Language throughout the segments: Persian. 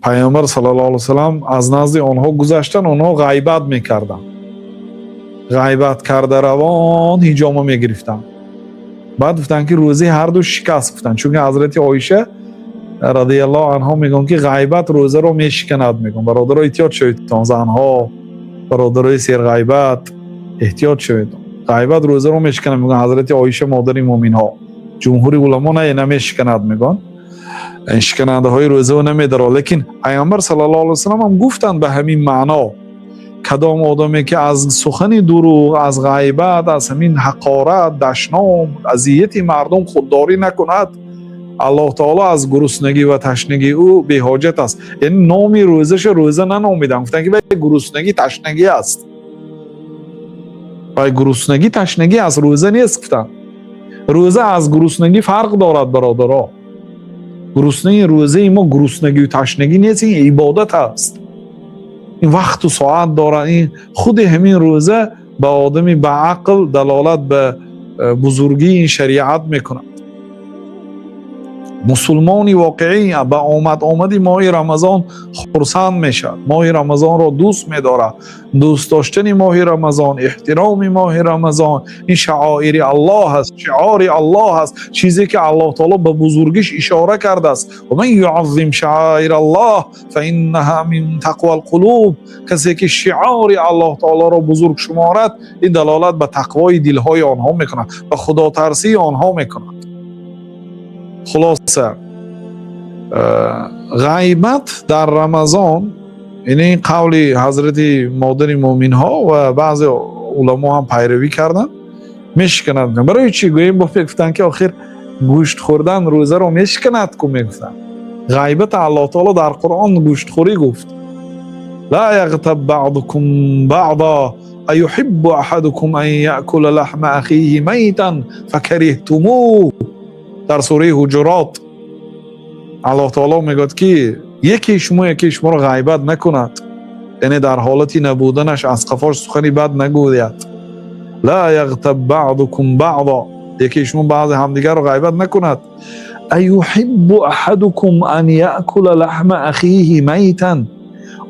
پیامبر صلی الله علیه و سلم از نزد آنها گذشتن، آنها غیبت میکردن، غیبت کرده روان حجامه میگرفتن. بعد گفتن که روزه هر دو شکست گفتن، چون حضرت عایشه رضی الله عنها میگن که غیبت روزه رو میشکند. میگن برادرای احتیاط شوید، زنها برادرای سیر غیبت احتیاط شوید، غیبت روزه رو میشکند. میگن حضرت عایشه مادر مومنین ها، جمهور علما نه نمیشکند، میگن شکننده های روزه رو نمیداره. لیکن پیامبر صلی الله علیه و سلم هم گفتن به همین معنا کدام آدمی که از سخن دروغ، از غیبت، از همین حقارت، دشنام، اذیت مردم خودداری نکند، الله تعالی از گرسنگی و تشنگی او بی حاجت است. یعنی نامی روزش روزه ننامیدن، گفتن که گرسنگی تشنگی است. گرسنگی تشنگی از روزه نیست. گفتن روزه از گرسنگی فرق دارد برادرها. گرسنگی روزه ما گرسنگی و تشنگی نیست، این عبادت است، این وقت و ساعت دارد. این خود همین روزه به آدمی به عقل دلالت به بزرگی این شریعت میکند. مسلمانی واقعی به آمدی ماه رمضان خرسند میشد، ماه رمضان را دوست میدارد. دوست داشتن ماه رمضان، احترام ماه رمضان، این شعائر الله است، شعار الله است، چیزی که الله تعالی به بزرگیش اشاره کرده است. و من یعظم شعائر الله فانها من تقوی القلوب. کسی که شعار الله تعالی را بزرگ شمارد، این دلالت به تقوای دلهای آنها میکند، به خدا ترسی آنها میکند. خلاصه غیبت در رمضان، این قول حضرت مادر مومنین ها و بعض علما هم پیروی کردن، میشکند. برای چی گوییم؟ گفتن که آخر گوشت خوردن روزه رو میشکند که میگفتن. غیبت الله تعالی در قرآن گوشت خوری گفت. لا یغتب بعضکم بعضا ایحب احدکم ان یأکل لحم اخیه میتا فکرهتموه. در سوره حجرات الله تعالی میگه که یکی شما رو غیبت نکند، یعنی در حالتی نبودنش از قفاش سخنی بد نگوید. لا یغتب بعضکم بعضا، یکی شما بعض همدیگر رو غیبت نکند. ایحب احدکم ان یأکل لحم اخیه میتا،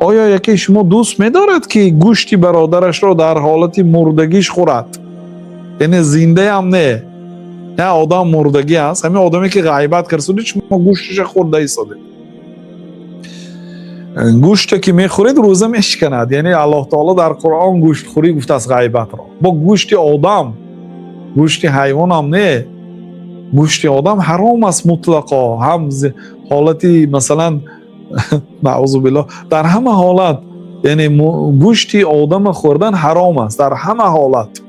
آیا یکی شما دوست می‌دارد که گوشت برادرش را در حالت مردگیش خورد؟ یعنی زنده هم نه آدم مردگی است. همین آدمی که غیبت کرد شما گوشتش خورده ایستاده، گوشت که میخورید روزه میشکند. یعنی الله تعالی در قرآن گوشت خوری گفته از غیبت را. با گوشت آدم، گوشت حیوان هم نه، گوشت آدم حرام است مطلقا. هم حالتی مثلا نعوذ بالله در همه حالت، یعنی گوشت آدم خوردن حرام است در همه حالت.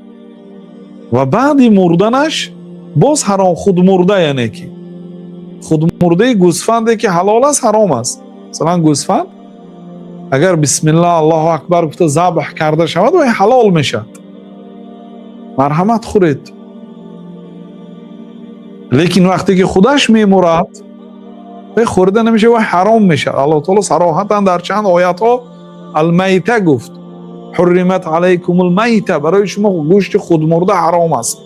و بعد مردنش باز حرام. خود مرده، یعنی که خود مرده گوسفندی که حلال است حرام است. مثلا گوسفند اگر بسم الله الله اکبر گفته ذبح کرده شود و حلال میشد، مرحمت خورید. لیکن وقتی که خودش میمرد خورده نمیشه و حرام میشه. الله تعالی صراحتا در چند آیات ها المیته گفت، حرمت علیکم المیته، برای شما گوشت خود مرده حرام است.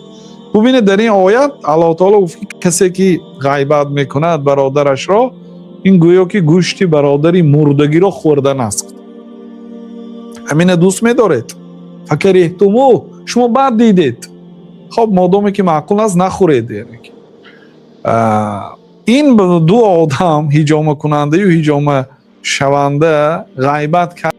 ببینید در این آیت الله تعالی گفت کسی که غیبت میکند برادرش را، این گویا که گوشت برادری مردگی را خوردن است. همین دوست میدارید، فکرهتموه، شما بد دیدید. خب مادامی که معقول است نخورید. یعنی این دو آدم، حجامه کننده و حجامه شونده، غیبت کرد.